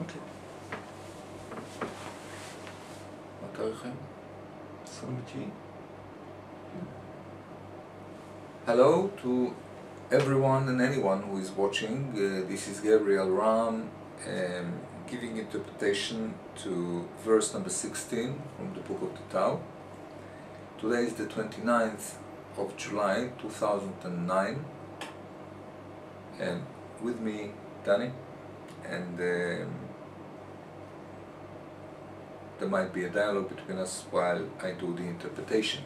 אוקיי. מה תאריכים? 29. Hello to everyone and anyone who is watching. This is Gabriel Raam giving interpretation to verse number 16 from the book of the Tao. Today is the 29th of July 2009, and with me Danny, and there might be a dialogue between us while I do the interpretation.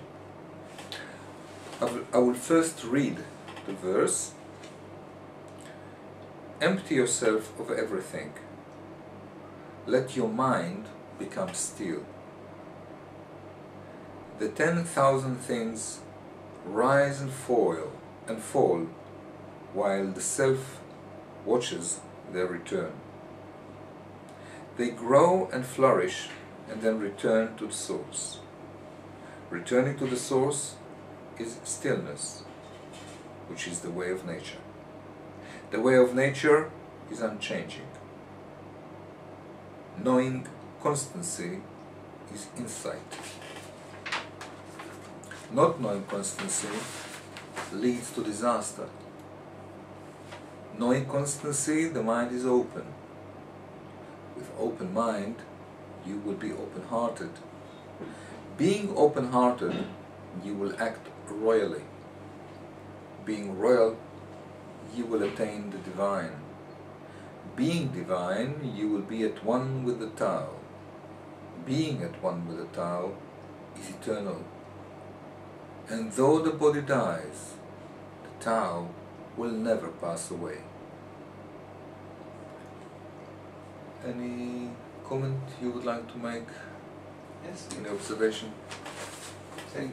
I will first read the verse. Empty yourself of everything. Let your mind become still. The 10,000 things rise and fall while the self watches their return. They grow and flourish and then return to the source. Returning to the source is stillness, which is the way of nature. The way of nature is unchanging. Knowing constancy is insight. Not knowing constancy leads to disaster. Knowing constancy, the mind is open. With open mind, you will be open-hearted. Being open-hearted, you will act royally. Being royal, you will attain the divine. Being divine, you will be at one with the Tao. Being at one with the Tao is eternal. And though the body dies, the Tao will never pass away. Any comment you would like to make? Yes. Any observation?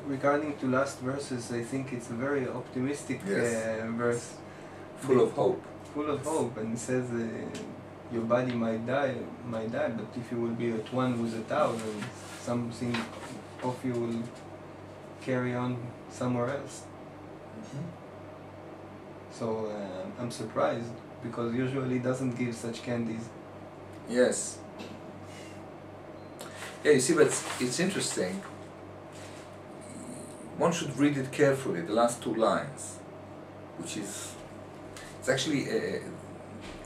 Regarding to last verses, I think it's a very optimistic verse. Full of hope. Full of hope, and it says your body might die, but if you will be at one with the Tao, then something of you will carry on somewhere else. Mm-hmm. So I'm surprised, because usually it doesn't give such candies. Yes. Yeah, you see, but it's interesting. One should read it carefully, the last two lines, which is, it's actually,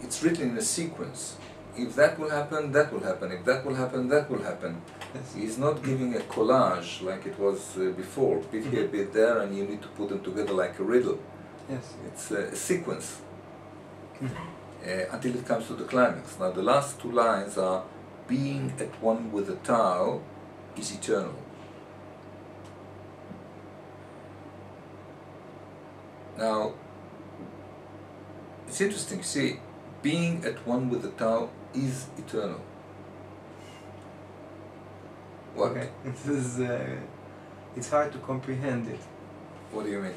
it's written in a sequence. If that will happen, that will happen. If that will happen, that will happen. Yes. He's not giving a collage like it was before, bit here, bit there, and you need to put them together like a riddle. Yes. It's a sequence until it comes to the climax. Now the last two lines are, being at one with the Tao is eternal. Now, it's interesting, see, being at one with the Tao is eternal. What? Okay. This is, it's hard to comprehend it. What do you mean?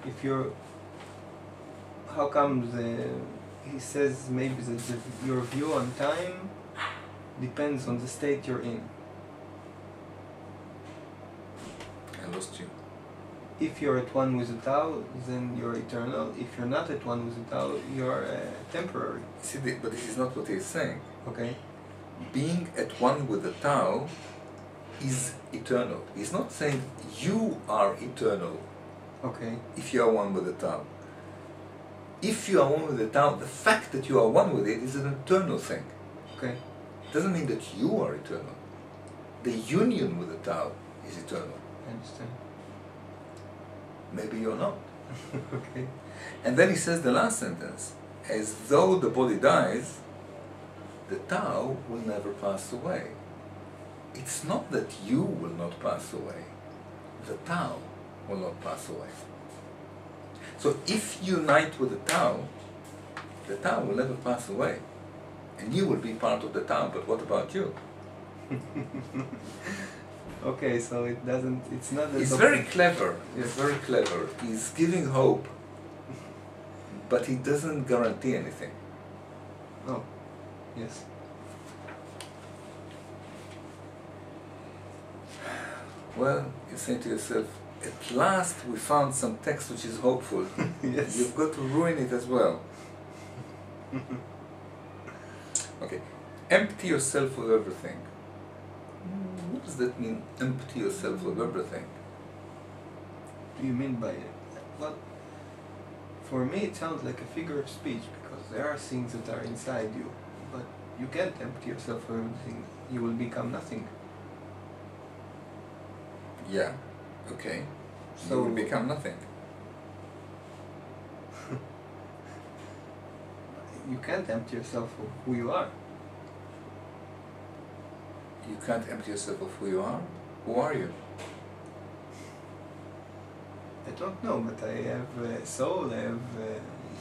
If you're, how comes he says maybe that your view on time depends on the state you're in. I lost you. If you're at one with the Tao, then you're eternal. If you're not at one with the Tao, you're temporary. See, but this is not what he's saying. Okay. Being at one with the Tao is eternal. He's not saying you are eternal. Okay. If you are one with the Tao. If you are one with the Tao, the fact that you are one with it is an eternal thing. Okay. It doesn't mean that you are eternal. The union with the Tao is eternal. I understand. Maybe you're not. Okay. And then he says the last sentence, as though the body dies, the Tao will never pass away. It's not that you will not pass away. The Tao will not pass away. So if you unite with the Tao will never pass away. And you will be part of the Tao, but what about you? Okay, so it doesn't, it's not that... It's very clever, Yes. it's very clever. He's giving hope, but he doesn't guarantee anything. Oh, yes. Well, you say to yourself, at last we found some text which is hopeful. Yes. You've got to ruin it as well. Okay, empty yourself of everything. What does that mean, empty yourself of everything? What do you mean by it? Well, for me it sounds like a figure of speech, because there are things that are inside you, but you can't empty yourself of everything. You will become nothing. Yeah, okay. So You will become nothing. you can't empty yourself of who you are. You can't empty yourself of who you are? Who are you? I don't know, but I have a soul, I have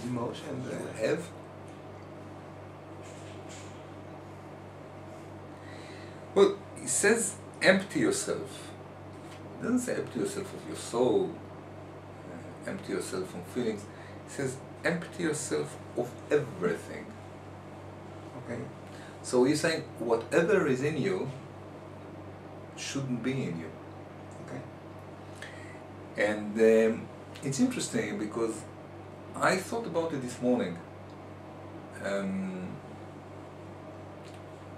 emotions. You have? Well, it says empty yourself. It doesn't say empty yourself of your soul, empty yourself from feelings. It says empty yourself of everything. Okay. So he's saying whatever is in you shouldn't be in you. Okay. And it's interesting because I thought about it this morning.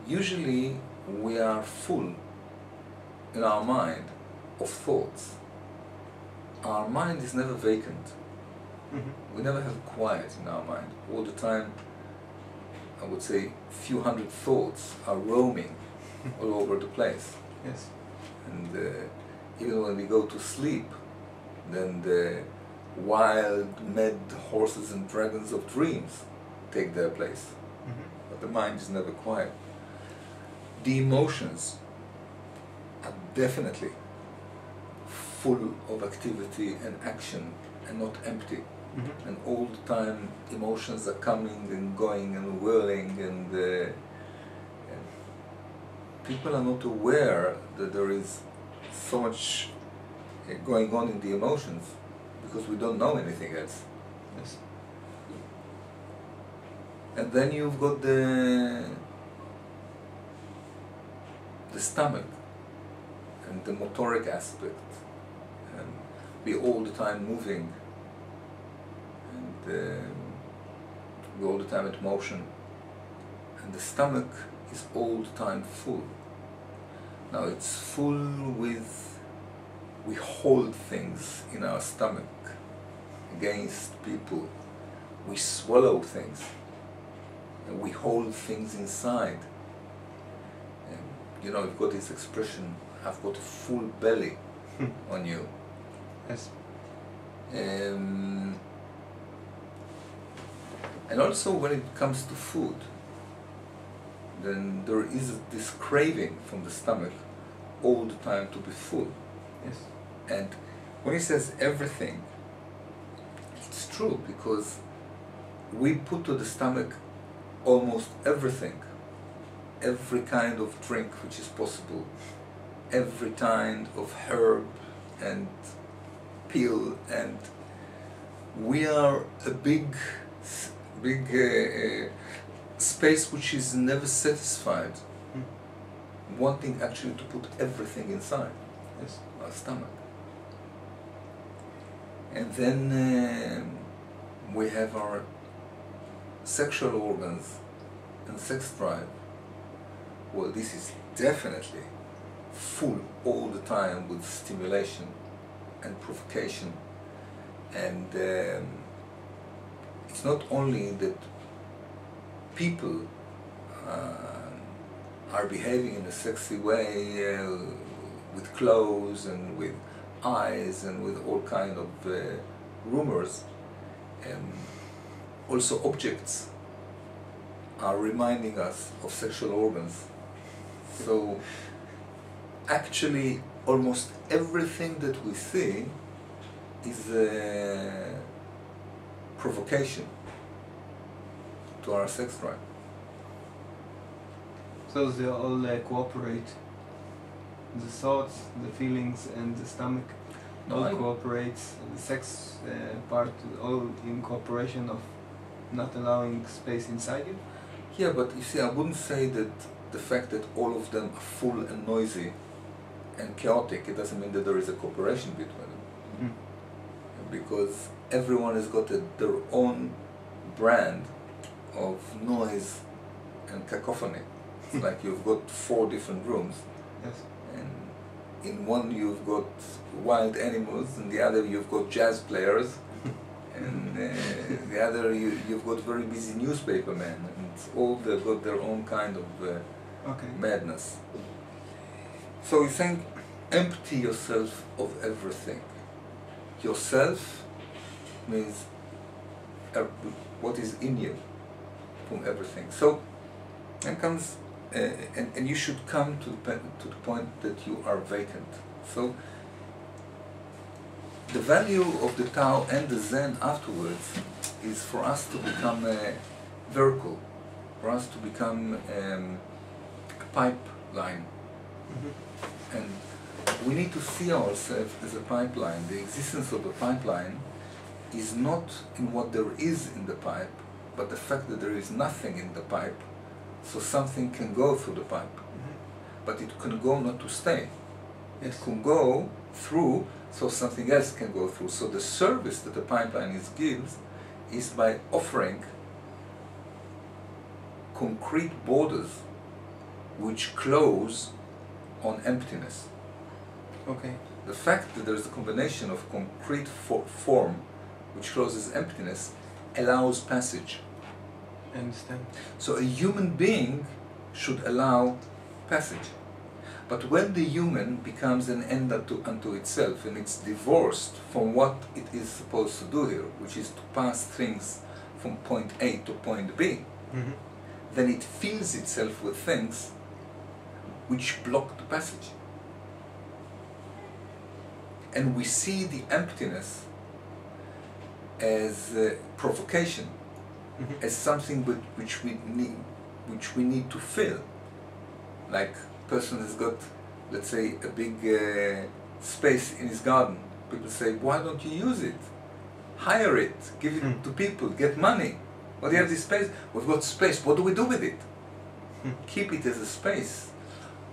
Usually we are full in our mind of thoughts. Our mind is never vacant. Mm-hmm. We never have quiet in our mind. All the time, I would say, few hundred thoughts are roaming all over the place. Yes. And even when we go to sleep, then the wild, mad horses and dragons of dreams take their place. Mm-hmm. But the mind is never quiet. The emotions are definitely full of activity and action and not empty. Mm-hmm. And all the time emotions are coming and going and whirling, and people are not aware that there is so much going on in the emotions because we don't know anything else. Yes. And then you've got the stomach and the motoric aspect, and be all the time moving, and be all the time at motion, and the stomach is all the time full. Now it's full with, we hold things in our stomach against people, we swallow things, and we hold things inside. You know, you've got this expression, I've got a full belly on you. Yes. And also when it comes to food, then there is this craving from the stomach all the time to be full. Yes. And when he says everything, it's true, because we put to the stomach almost everything. Every kind of drink which is possible, every kind of herb and pill, and we are a big space which is never satisfied, wanting actually to put everything inside our stomach. And then we have our sexual organs and sex drive. Well, this is definitely full all the time with stimulation and provocation, and it's not only that people are behaving in a sexy way with clothes and with eyes and with all kind of rumors, also objects are reminding us of sexual organs. So actually almost everything that we see is a provocation to our sex drive. So they all cooperate. The thoughts, the feelings, and the stomach all cooperates. The sex part all in cooperation of not allowing space inside you. Yeah, but you see, I wouldn't say that the fact that all of them are full and noisy and chaotic, it doesn't mean that there is a cooperation between them. Because everyone has got their own brand of noise and cacophony. It's like you've got 4 different rooms, Yes. and in one you've got wild animals, and the other you've got jazz players, and the other you've got very busy newspapermen, and all they've got their own kind of Okay. madness. So you think, empty yourself of everything. Yourself means what is in you from everything. So, and comes, and you should come to the point that you are vacant. So, the value of the Tao and the Zen afterwards is for us to become a vehicle, for us to become a pipeline. And we need to see ourselves as a pipeline. The existence of a pipeline is not in what there is in the pipe, but the fact that there is nothing in the pipe, so something can go through the pipe. But it can go not to stay. It can go through, so something else can go through. So the service that the pipeline gives is by offering concrete borders which close on emptiness. Okay. The fact that there is a combination of concrete form which closes emptiness allows passage. I understand. So a human being should allow passage. But when the human becomes an end unto itself, and it's divorced from what it is supposed to do here, which is to pass things from point A to point B, then it fills itself with things which block the passage. And we see the emptiness as provocation, as something which we need to fill. Like a person has got, let's say, a big space in his garden. People say, why don't you use it? Hire it, give it to people, get money. Well, you have this space. We've got space. What do we do with it? Keep it as a space,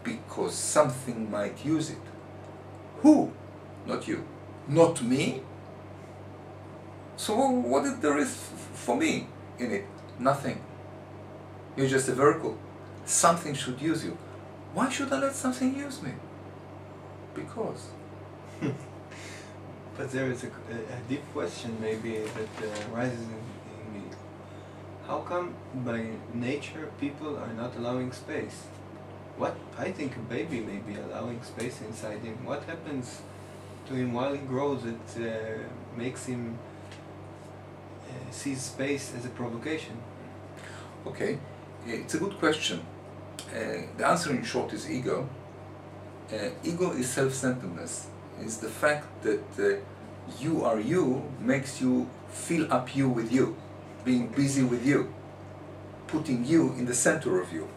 because something might use it. Who? Not you. Not me? So what is there is for me in it? Nothing. You're just a vehicle. Something should use you. Why should I let something use me? Because. But there is a deep question maybe that arises in me. How come by nature people are not allowing space? What I think a baby may be allowing space inside him. What happens to him while he grows that makes him see space as a provocation? Okay, it's a good question. The answer in short is ego. Ego is self-centeredness. It's the fact that you are you makes you fill up you with you, being busy with you, putting you in the center of you.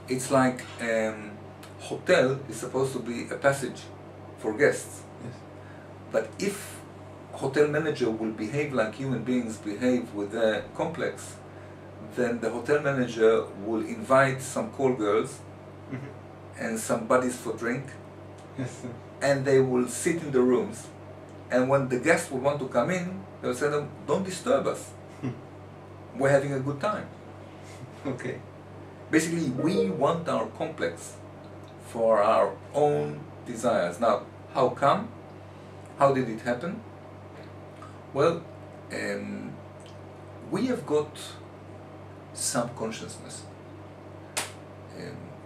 It's like hotel is supposed to be a passage for guests. Yes. But if hotel manager will behave like human beings behave with a complex, then the hotel manager will invite some call girls and some buddies for drink, Yes, sir. and they will sit in the rooms, and when the guests will want to come in, they'll say to them, don't disturb us, we're having a good time. Okay. Basically, we want our complex for our own desires. Now, how come? How did it happen? Well, we have got some consciousness,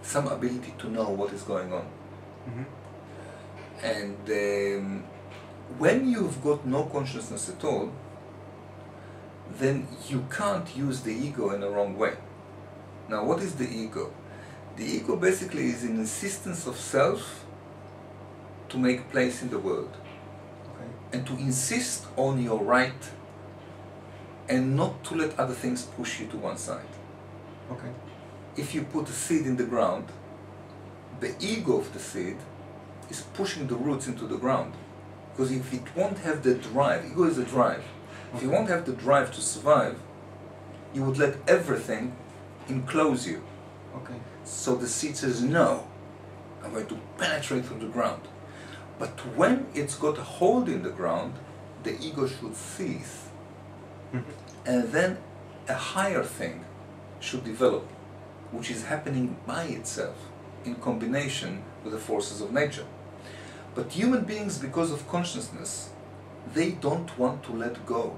some ability to know what is going on. And when you've got no consciousness at all, then you can't use the ego in the wrong way. Now, what is the ego? The ego basically is an insistence of self to make place in the world, Okay. and to insist on your right, and not to let other things push you to one side. Okay. If you put a seed in the ground, the ego of the seed is pushing the roots into the ground. Because if it won't have the drive, ego is a drive. If you won't have the drive to survive, you would let everything enclose you. Okay. So the seed says, no, I'm going to penetrate through the ground. But when it's got a hold in the ground, the ego should cease. And then a higher thing should develop, which is happening by itself in combination with the forces of nature. But human beings, because of consciousness, they don't want to let go.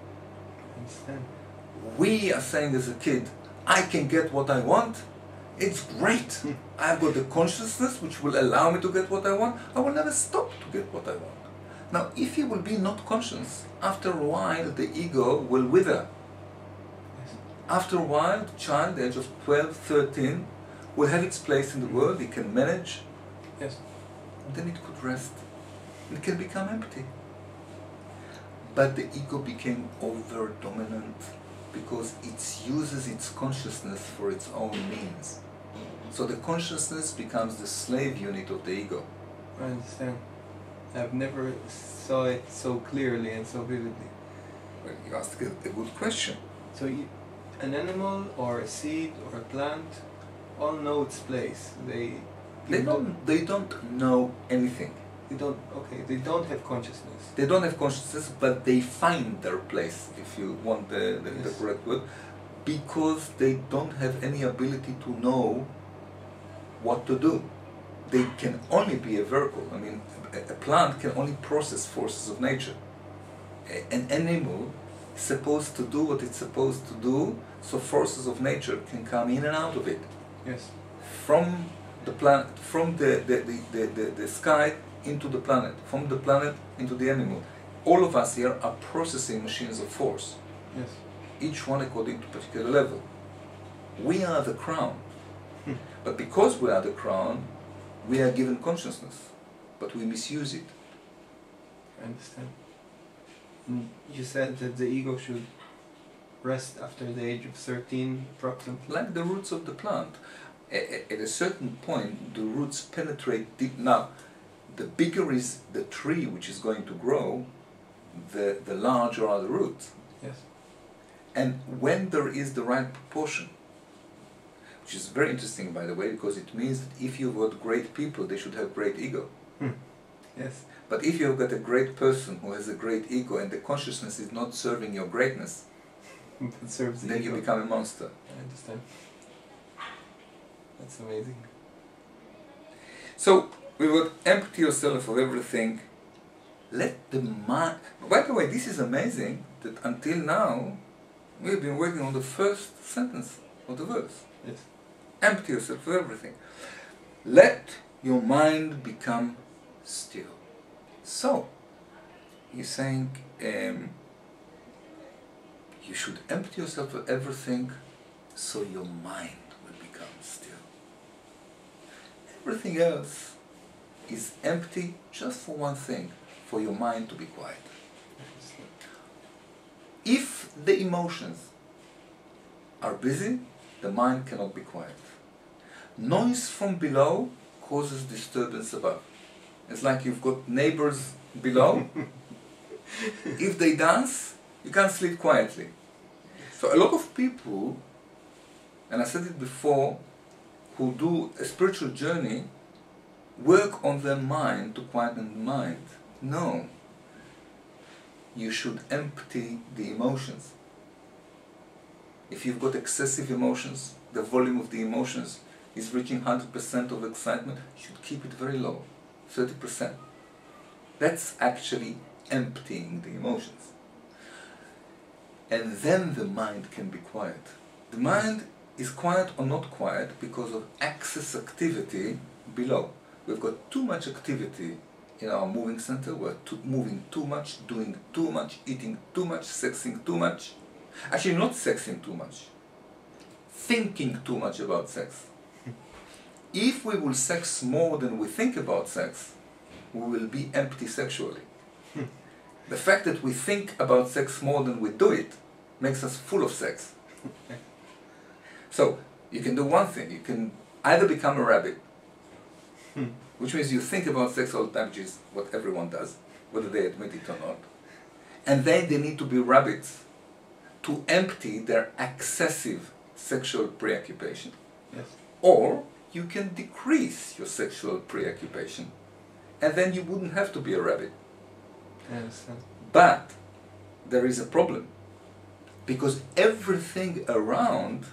I understand. We are saying as a kid, I can get what I want. It's great. I've got the consciousness which will allow me to get what I want. I will never stop to get what I want. Now, if you will be not conscious, after a while the ego will wither. Yes. After a while, the child, the age of 12, 13, will have its place in the world, it can manage, Yes. then it could rest. It can become empty. But the ego became over-dominant because it uses its consciousness for its own means. So the consciousness becomes the slave unit of the ego. I understand. I've never saw it so clearly and so vividly. Well, you asked a good question. So an animal or a seed or a plant all know its place. They don't know anything. They don't have consciousness. They don't have consciousness, but they find their place, if you want the Yes. correct word, because they don't have any ability to know what to do. They can only be a vehicle. I mean, a plant can only process forces of nature. An animal is supposed to do what it's supposed to do, so forces of nature can come in and out of it. Yes. From the planet, from the sky into the planet, from the planet into the animal. All of us here are processing machines of force, Yes. each one according to a particular level. We are the crown, but because we are the crown, we are given consciousness, but we misuse it. I understand. You said that the ego should rest after the age of 13 approximately. Like the roots of the plant. At a certain point, the roots penetrate deep. Now, the bigger is the tree which is going to grow, the larger are the roots. Yes. And when there is the right proportion, which is very interesting, by the way, because it means that if you've got great people, they should have great ego. Yes. But if you've got a great person who has a great ego and the consciousness is not serving your greatness, It serves the then ego. you become a monster. I understand. That's amazing. So, we would empty yourself of everything. Let the mind... By the way, this is amazing that until now, we've been working on the first sentence of the verse. Yes. Empty yourself of everything. Let your mind become still. So, he's saying, you should empty yourself of everything so your mind will become still. Everything else is empty just for one thing, for your mind to be quiet. If the emotions are busy, the mind cannot be quiet. Noise from below causes disturbance above. It's like you've got neighbors below. If they dance, you can't sleep quietly. So a lot of people, and I said it before, who do a spiritual journey, work on their mind to quieten the mind. No. You should empty the emotions. If you've got excessive emotions, the volume of the emotions is reaching 100% of excitement, you should keep it very low, 30%. That's actually emptying the emotions. And then the mind can be quiet. The mind is quiet or not quiet because of excess activity below. We've got too much activity in our moving center. We're moving too much, doing too much, eating too much, sexing too much. Actually, not sexing too much. Thinking too much about sex. If we will sex more than we think about sex, we will be empty sexually. The fact that we think about sex more than we do it makes us full of sex. So, you can do one thing. You can either become a rabbit, which means you think about sex all the time, which is what everyone does, whether they admit it or not. And then they need to be rabbits to empty their excessive sexual preoccupation. Yes. Or you can decrease your sexual preoccupation, and then you wouldn't have to be a rabbit. I understand. But there is a problem, because everything around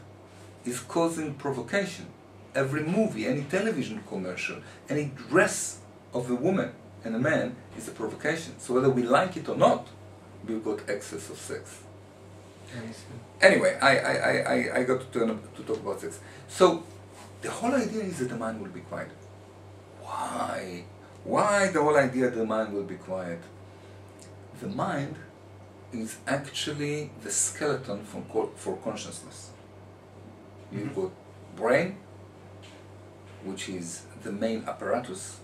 is causing provocation. Every movie, any television commercial, any dress of a woman and a man is a provocation. So whether we like it or not, we've got excess of sex. Anyway, I got to turn up to talk about sex. So the whole idea is that the mind will be quiet. Why? Why the whole idea that the mind will be quiet? The mind is actually the skeleton for consciousness. You've got brain, which is the main apparatus.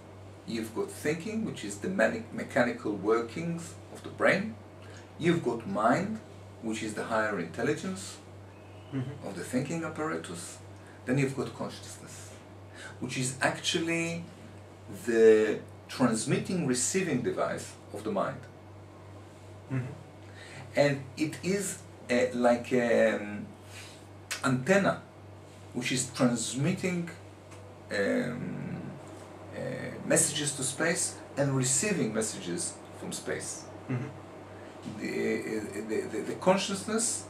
You've got thinking, which is the mechanical workings of the brain. You've got mind, which is the higher intelligence of the thinking apparatus. Then you've got consciousness, which is actually the transmitting, receiving device of the mind. And it is like an antenna, which is transmitting messages to space and receiving messages from space. The consciousness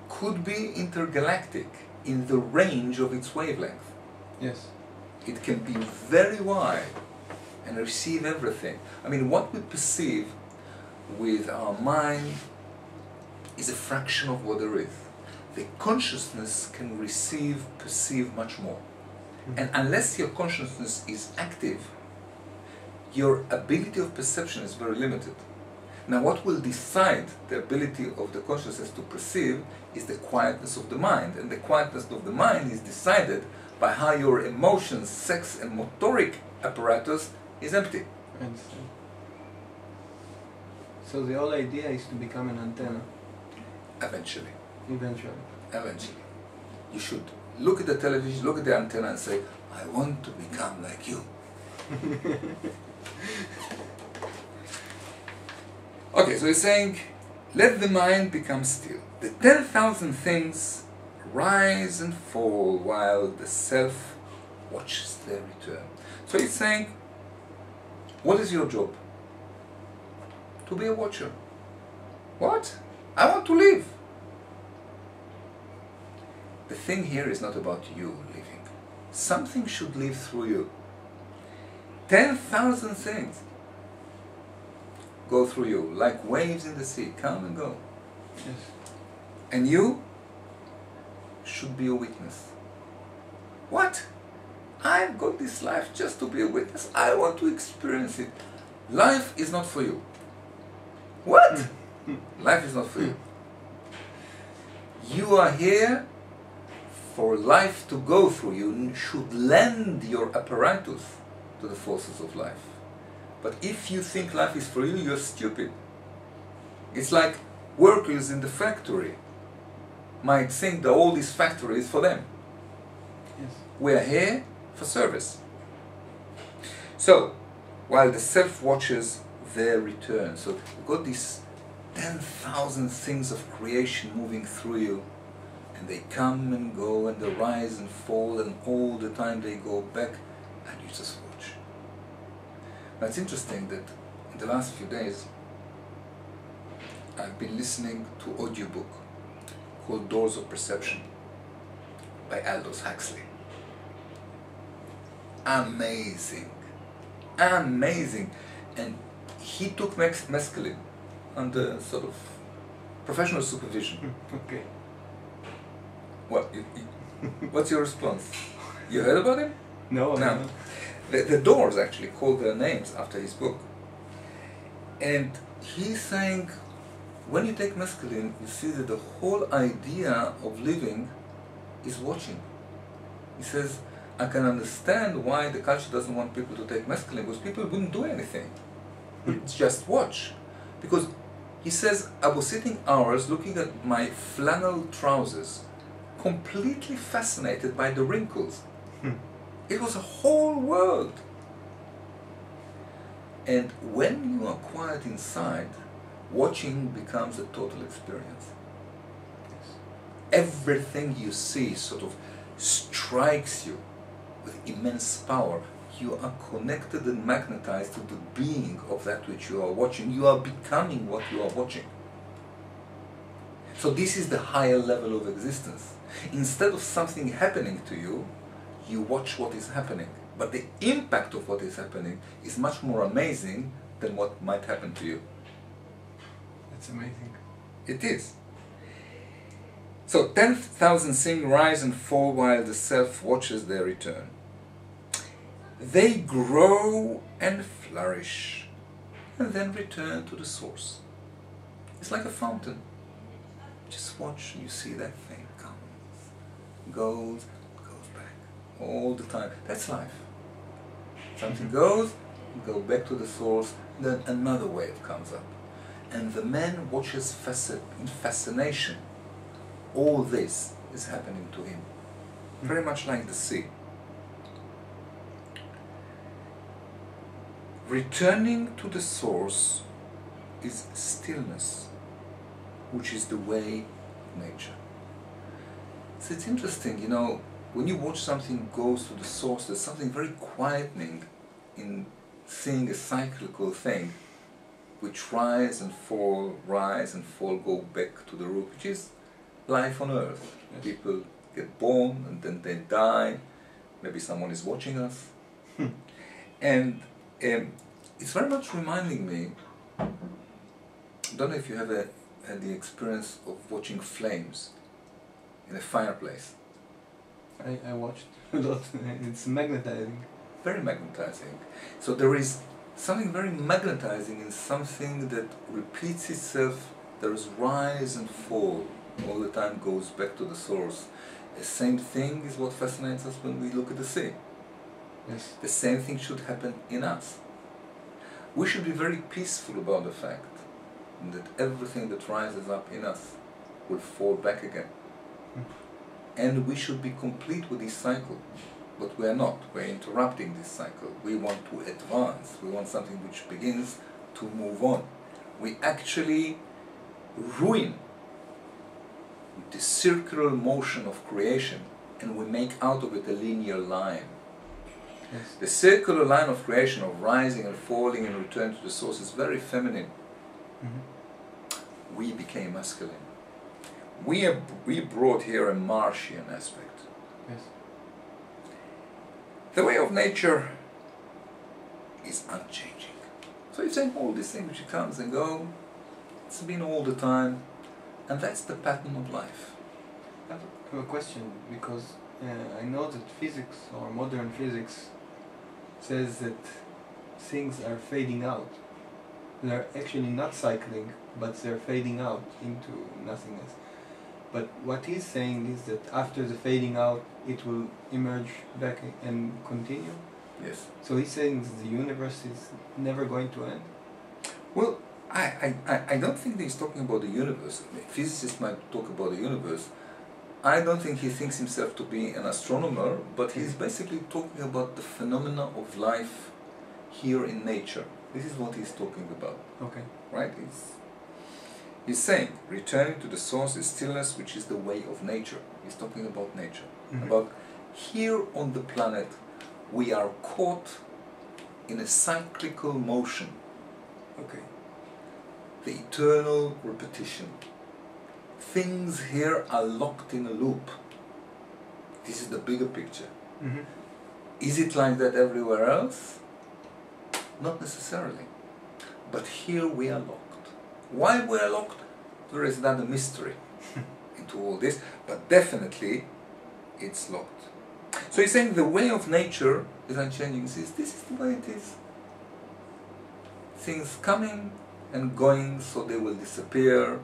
could be intergalactic in the range of its wavelength. Yes. It can be very wide and receive everything. I mean, what we perceive with our mind is a fraction of what there is. The consciousness can perceive much more. And unless your consciousness is active, your ability of perception is very limited. Now, what will decide the ability of the consciousness to perceive is the quietness of the mind. And the quietness of the mind is decided by how your emotions, sex and motoric apparatus is empty. I understand. So the whole idea is to become an antenna. Eventually. Eventually. You should look at the television, look at the antenna and say, I want to become like you. Okay, so he's saying, let the mind become still. The 10,000 things rise and fall while the self watches their return. So he's saying, what is your job? To be a watcher. What? I want to live. The thing here is not about you living. Something should live through you. 10,000 things go through you, like waves in the sea, come and go. Yes. And you should be a witness. What? I've got this life just to be a witness. I want to experience it. Life is not for you. What? Life is not for you. You are here for life to go through. You should lend your apparatus to the forces of life. But if you think life is for you, you're stupid. It's like workers in the factory might think that all this factory is for them. Yes. We are here for service. So, while the self watches their return, so you've got these 10,000 things of creation moving through you, and they come and go, and they rise and fall, and all the time they go back, and you just watch. Now it's interesting that in the last few days I've been listening to an audiobook called Doors of Perception by Aldous Huxley. Amazing. Amazing. And he took mescaline under sort of professional supervision. Okay. What? What's your response? You heard about him? No. No. The Doors actually called their names after his book. And he's saying, when you take mescaline, you see that the whole idea of living is watching. He says, I can understand why the culture doesn't want people to take mescaline, because people wouldn't do anything. It's just watch. Because he says, I was sitting hours looking at my flannel trousers, completely fascinated by the wrinkles. It was a whole world. And when you are quiet inside, watching becomes a total experience. Yes. Everything you see sort of strikes you with immense power. You are connected and magnetized to the being of that which you are watching. You are becoming what you are watching. So this is the higher level of existence. Instead of something happening to you, you watch what is happening. But the impact of what is happening is much more amazing than what might happen to you. That's amazing. It is. So 10,000 sing, rise and fall while the self watches their return. They grow and flourish and then return to the source. It's like a fountain. Just watch and you see that thing comes, goes back all the time. That's life. Something goes, you go back to the source, then another wave comes up. And the man watches in fascination. All this is happening to him. Very much like the sea. Returning to the source is stillness, which is the way of nature. So it's interesting, you know, when you watch something goes to the source, there's something very quietening in seeing a cyclical thing, which rise and fall, go back to the root, which is life on earth. Yes. People get born and then they die. Maybe someone is watching us. And it's very much reminding me, I don't know if you have had the experience of watching flames in a fireplace. I watched a lot. It's magnetizing. Very magnetizing. So there is something very magnetizing in something that repeats itself. There is rise and fall. All the time goes back to the source. The same thing is what fascinates us when we look at the sea. Yes. The same thing should happen in us. We should be very peaceful about the fact that everything that rises up in us will fall back again. And we should be complete with this cycle. But we are not. We're interrupting this cycle. We want to advance. We want something which begins to move on. We actually ruin the circular motion of creation and we make out of it a linear line. Yes. The circular line of creation, of rising and falling and return to the source, is very feminine. We became masculine. We brought here a Martian aspect. Yes. The way of nature is unchanging. So you're saying all these things which comes and go, it's been all the time, and that's the pattern of life. I have a question, because I know that physics, or modern physics, says that things are fading out. They're actually not cycling, but they're fading out into nothingness. But what he's saying is that after the fading out, it will emerge back and continue. Yes. So he's saying that the universe is never going to end? Well, I don't think that he's talking about the universe. Physicists might talk about the universe. I don't think he thinks himself to be an astronomer, but he's basically talking about the phenomena of life here in nature. This is what he's talking about. Okay. Right? He's saying, returning to the source is stillness, which is the way of nature. He's talking about nature. About here on the planet, we are caught in a cyclical motion. Okay. The eternal repetition. Things here are locked in a loop. This is the bigger picture. Is it like that everywhere else? Not necessarily. But here we are locked. Why we are locked? There is another mystery into all this, but definitely it's locked. So he's saying the way of nature is unchanging. This is the way it is. Things coming and going, so they will disappear,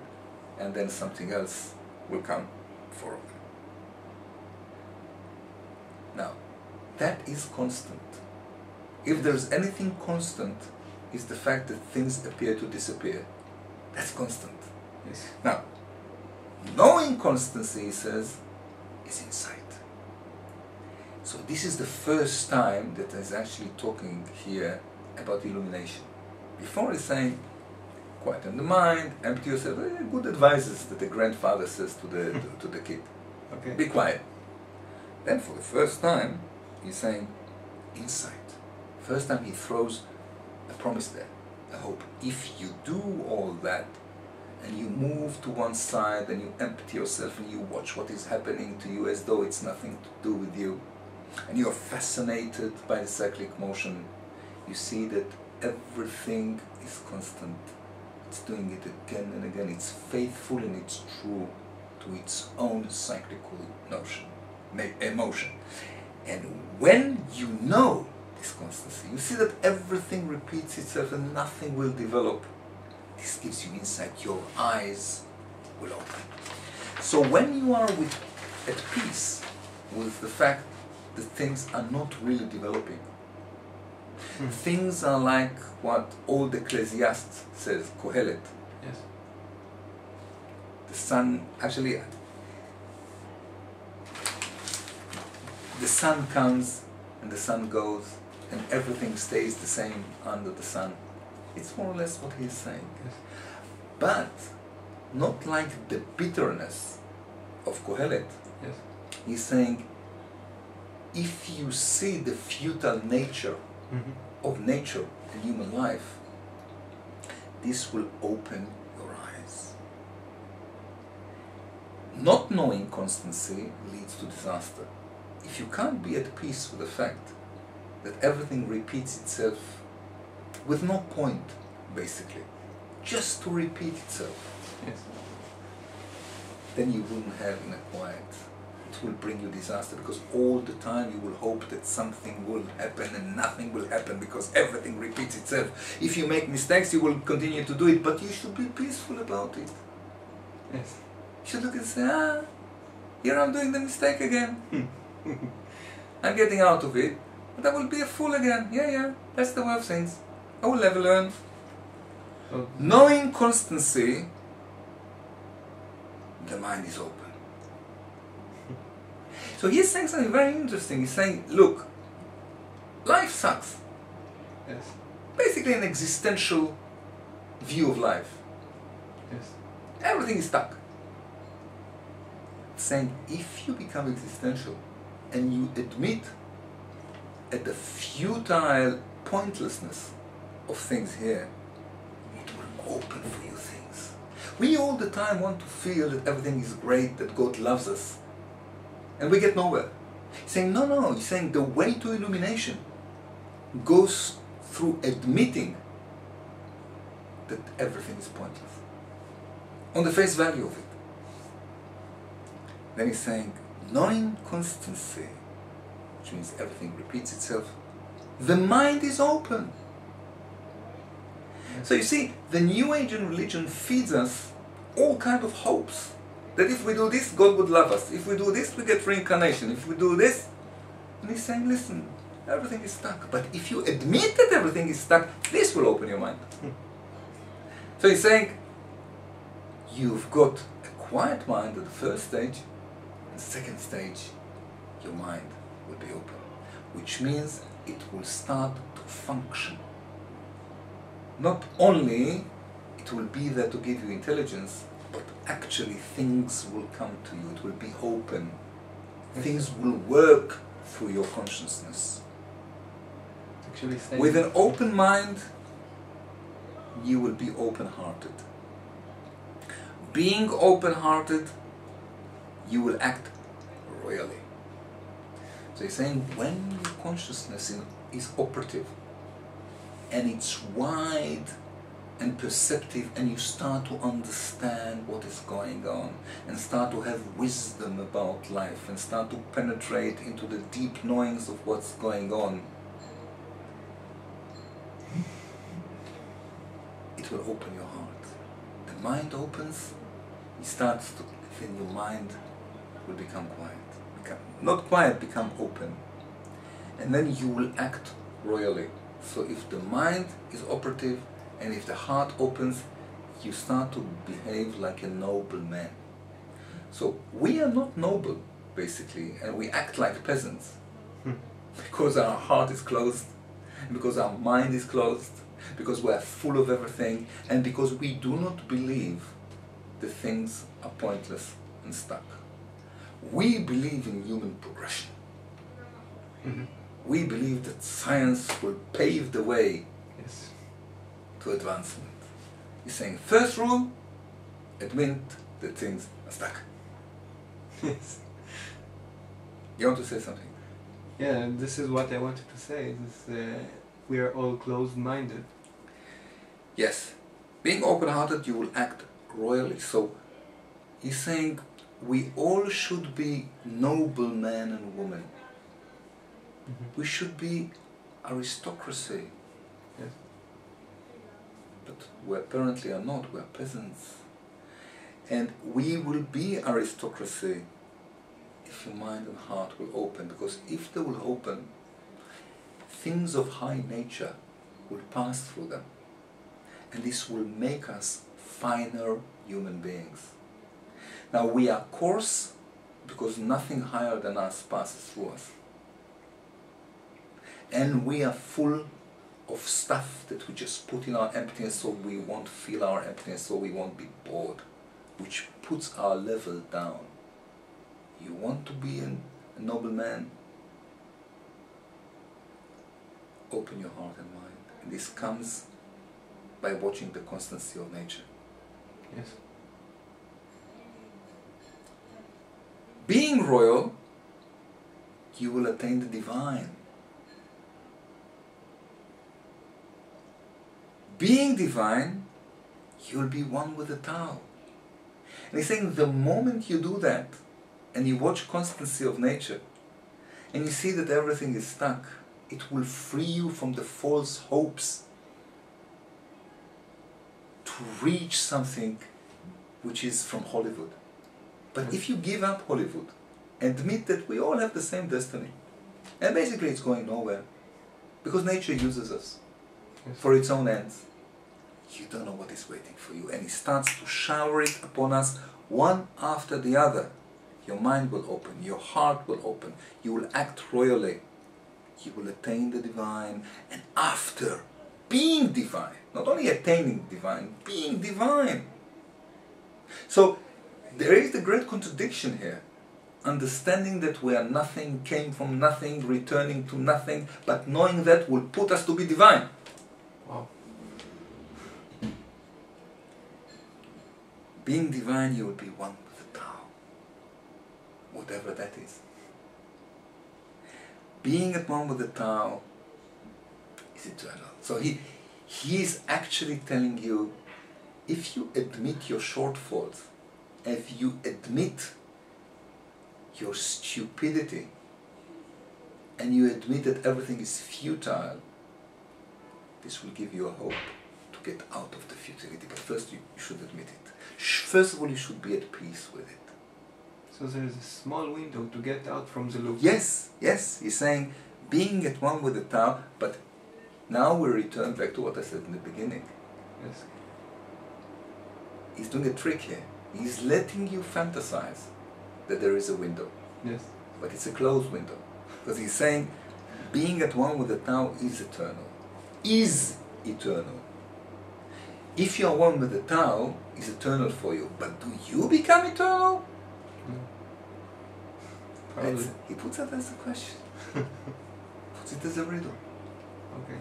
and then something else will come for them. Now, that is constant. If there's anything constant, is the fact that things appear to disappear. That's constant. Yes. Now, knowing constancy, he says, is insight. So this is the first time that he's actually talking here about illumination. Before he's saying, quieten the mind, empty yourself. Good advices that the grandfather says to the kid. Okay. Be quiet. Then for the first time, he's saying, insight. First time he throws a promise there, a hope. If you do all that, and you move to one side and you empty yourself and you watch what is happening to you as though it's nothing to do with you, and you're fascinated by the cyclic motion, you see that everything is constant. It's doing it again and again. It's faithful and it's true to its own cyclical emotion. And when you know this constancy, you see that everything repeats itself and nothing will develop. This gives you insight. Your eyes will open. So when you are at peace with the fact that things are not really developing, things are like what old Ecclesiastes says, Kohelet. Yes. The sun, actually, the sun comes and the sun goes and everything stays the same under the sun. It's more or less what he's saying. Yes. But not like the bitterness of Kohelet. Yes. He's saying, if you see the futile nature of nature and human life, this will open your eyes. Not knowing constancy leads to disaster. If you can't be at peace with the fact that everything repeats itself with no point, basically, just to repeat itself, Yes. then you wouldn't have inner quiet. It will bring you disaster, because all the time you will hope that something will happen and nothing will happen because everything repeats itself. If you make mistakes, you will continue to do it, but you should be peaceful about it. Yes. You should look and say, here I'm doing the mistake again. I'm getting out of it, but I will be a fool again. Yeah, that's the way of things. I will never learn. So, Knowing constancy, the mind is open. So he's saying something very interesting. He's saying, look, life sucks. yes. Basically an existential view of life. Yes. Everything is stuck. Saying, if you become existential and you admit at the futile pointlessness of things here, it will open for you things. We all the time want to feel that everything is great, that God loves us. And we get nowhere. He's saying, no, he's saying the way to illumination goes through admitting that everything is pointless. On the face value of it. Then he's saying, knowing constancy, which means everything repeats itself, the mind is open. So you see, the New Age and religion feeds us all kinds of hopes. That if we do this, God would love us. If we do this, we get reincarnation. If we do this, and he's saying, listen, everything is stuck. But if you admit that everything is stuck, this will open your mind. So he's saying, you've got a quiet mind at the first stage, and the second stage, your mind will be open. Which means it will start to function. Not only it will be there to give you intelligence, but actually things will come to you. It will be open. Things will work through your consciousness. Actually, With an open mind, you will be open-hearted. Being open-hearted, you will act royally. So he's saying, when your consciousness is operative, and it's wide and perceptive, and you start to understand what is going on, and start to have wisdom about life, and start to penetrate into the deep knowings of what's going on, it will open your heart. The mind opens, it starts to, then your mind will become quiet. Not quiet, become open. And then you will act royally. So if the mind is operative, and if the heart opens, you start to behave like a noble man. So we are not noble, basically, and we act like peasants. Because our heart is closed, because our mind is closed, because we are full of everything, and because we do not believe that things are pointless and stuck. We believe in human progression. We believe that science will pave the way Yes. to advancement. He's saying, first rule, admit that things are stuck. Yes. You want to say something? Yeah, this is what I wanted to say. We are all closed-minded. Yes. Being open-hearted, you will act royally. So he's saying we all should be noble men and women. We should be aristocracy. Yes. But we apparently are not. We are peasants. And we will be aristocracy if your mind and heart will open. Because if they will open, things of high nature will pass through them. And this will make us finer human beings. Now we are coarse because nothing higher than us passes through us. And we are full of stuff that we just put in our emptiness so we won't feel our emptiness, so we won't be bored, which puts our level down. You want to be a noble man? Open your heart and mind. And this comes by watching the constancy of nature. Yes. Being royal, you will attain the divine. Being divine, you'll be one with the Tao. And he's saying the moment you do that, and you watch constancy of nature, and you see that everything is stuck, it will free you from the false hopes to reach something which is from Hollywood. But if you give up Hollywood, admit that we all have the same destiny, and basically it's going nowhere, because nature uses us for its own ends. You don't know what is waiting for you, and it starts to shower it upon us one after the other. Your mind will open, your heart will open, you will act royally, you will attain the divine, and after being divine, not only attaining divine, being divine. So there is the great contradiction here, understanding that we are nothing, came from nothing, returning to nothing, but knowing that will put us to be divine. Wow. Being divine, you will be one with the Tao, whatever that is. Being at one with the Tao is eternal. So he is actually telling you, if you admit your shortfalls, if you admit your stupidity, and you admit that everything is futile, this will give you a hope to get out of the futility. But first you should admit it. First of all, you should be at peace with it. So there is a small window to get out from the loop. Yes, yes, he's saying being at one with the Tao, but now we return back to what I said in the beginning. Yes. He's doing a trick here. He's letting you fantasize that there is a window. Yes. But it's a closed window. Because he's saying being at one with the Tao is eternal. Is eternal. If you are one with the Tao, it's eternal for you. But do you become eternal? Probably. He puts that as a question. Puts it as a riddle. Okay.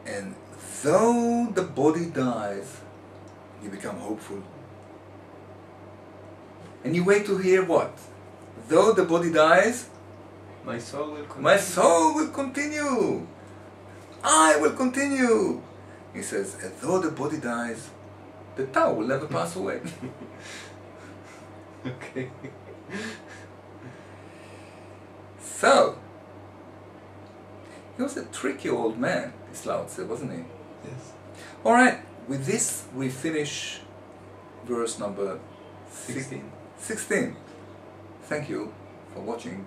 And though the body dies, you become hopeful. And you wait to hear what? Though the body dies, My soul will continue. my soul will continue. I will continue. He says, and though the body dies, the Tao will never pass away. Okay. So, he was a tricky old man, this Lao Tse, wasn't he? Yes. Alright, with this we finish verse number 16. 16. Thank you for watching.